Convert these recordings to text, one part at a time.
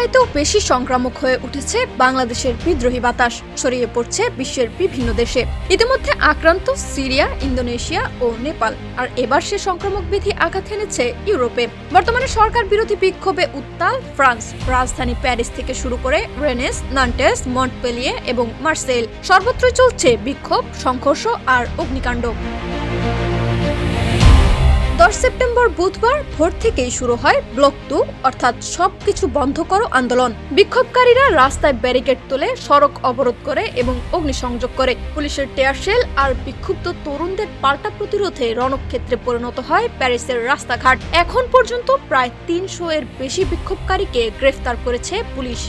চাইতেও বেশি সংক্রামক হয়ে উঠেছে বাংলাদেশের বিদ্রোহী বাতাস, ছড়িয়ে পড়ছে বিশ্বের বিভিন্ন দেশে। ইতিমধ্যে আক্রান্ত সিরিয়া, ইন্দোনেশিয়া ও নেপাল, আর এবার সে সংক্রামক ব্যাধি আঘাত এনেছে ইউরোপে। বর্তমানে সরকার বিরোধী বিক্ষোভে উত্তাল ফ্রান্স। রাজধানী প্যারিস থেকে শুরু করে রেনেস, নান্টেস, মন্টপেলিয়ে এবং মার্সেইল, সর্বত্রই চলছে বিক্ষোভ, সংঘর্ষ আর অগ্নিকাণ্ড। 10 সেপ্টেম্বর বুধবার ভোর থেকেই শুরু হয় ব্লক 2 অর্থাৎ সবকিছু বন্ধ করো আন্দোলন। বিক্ষোভকারীরা রাস্তায় ব্যারিকেড তোলে, সড়ক অবরোধ করে এবং অগ্নিসংযোগ করে। পুলিশের টিয়ারশেল আর বিক্ষুব্ধ তরুণদের পাল্টা প্রতিরোধে রণক্ষেত্রে পরিণত হয় প্যারিসের রাস্তাঘাট। এখন পর্যন্ত প্রায় 300 এর বেশি বিক্ষোভকারীকে গ্রেফতার করেছে পুলিশ।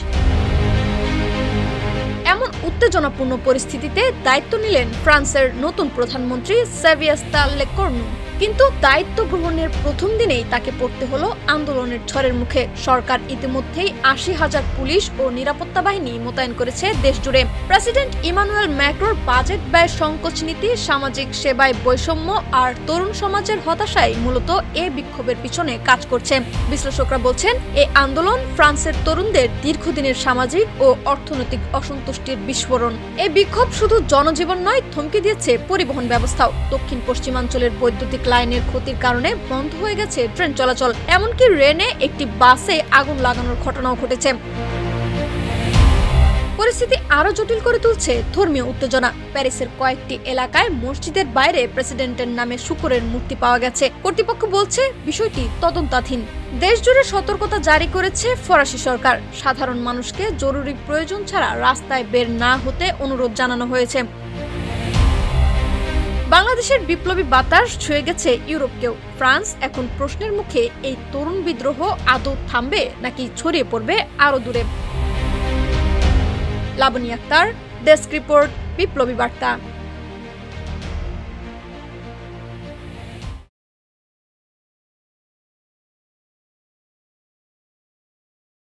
এমন উত্তেজনাপূর্ণ পরিস্থিতিতে দায়িত্ব নিলেন ফ্রান্সের নতুন প্রধানমন্ত্রী সেভিয়াস্তান লেকর্নু। কিন্তু দায়িত্ব গ্রহণের প্রথম দিনেই তাকে পড়তে হলো আন্দোলনের ঝড়ের মুখে। সরকার ইতিমধ্যেই 80,000 পুলিশ ও নিরাপত্তা বাহিনী মোতায়েন করেছে দেশজুড়ে। প্রেসিডেন্ট ইমানুয়েল ম্যাক্রোর বাজেট ব্যয় সংকোচ নীতি, সামাজিক সেবায় বৈষম্য আর তরুণ সমাজের হতাশাই মূলত এ বিক্ষোভের পিছনে কাজ করছে। বিশ্লেষকরা বলছেন, এই আন্দোলন ফ্রান্সের তরুণদের দীর্ঘদিনের সামাজিক ও অর্থনৈতিক অসন্তুষ্টির বিস্ফোরণ। এই বিক্ষোভ শুধু জনজীবন নয়, থমকে দিয়েছে পরিবহন ব্যবস্থাও। দক্ষিণ পশ্চিমাঞ্চলের বৈদ্যুতিক লাইনের ক্ষতির কারণে বন্ধ হয়ে গেছে ট্রেন চলাচল। এমনকি রেনে একটি বাসে আগুন লাগানোর ঘটনাও ঘটেছে। পরিস্থিতি আরো জটিল করে তুলছে ধর্মীয় উত্তেজনা। প্যারিসের কয়েকটি এলাকায় মসজিদের বাইরে প্রেসিডেন্টের নামে শূকরের মূর্তি পাওয়া গেছে। কর্তৃপক্ষ বলছে বিষয়টি তদন্তাধীন। দেশজুড়ে সতর্কতা জারি করেছে ফরাসি সরকার। সাধারণ মানুষকে জরুরি প্রয়োজন ছাড়া রাস্তায় বের না হতে অনুরোধ জানানো হয়েছে। বাংলাদেশের বিপ্লবী বাতাস ছুঁয়ে গেছে ইউরোপকেও। ফ্রান্স এখন প্রশ্নের মুখে, এই তরুণ বিদ্রোহ আদৌ থামবে নাকি ছড়িয়ে পড়বে আরো দূরে? লাবনী আক্তার, ডেস্ক রিপোর্ট, বিপ্লবী বার্তা।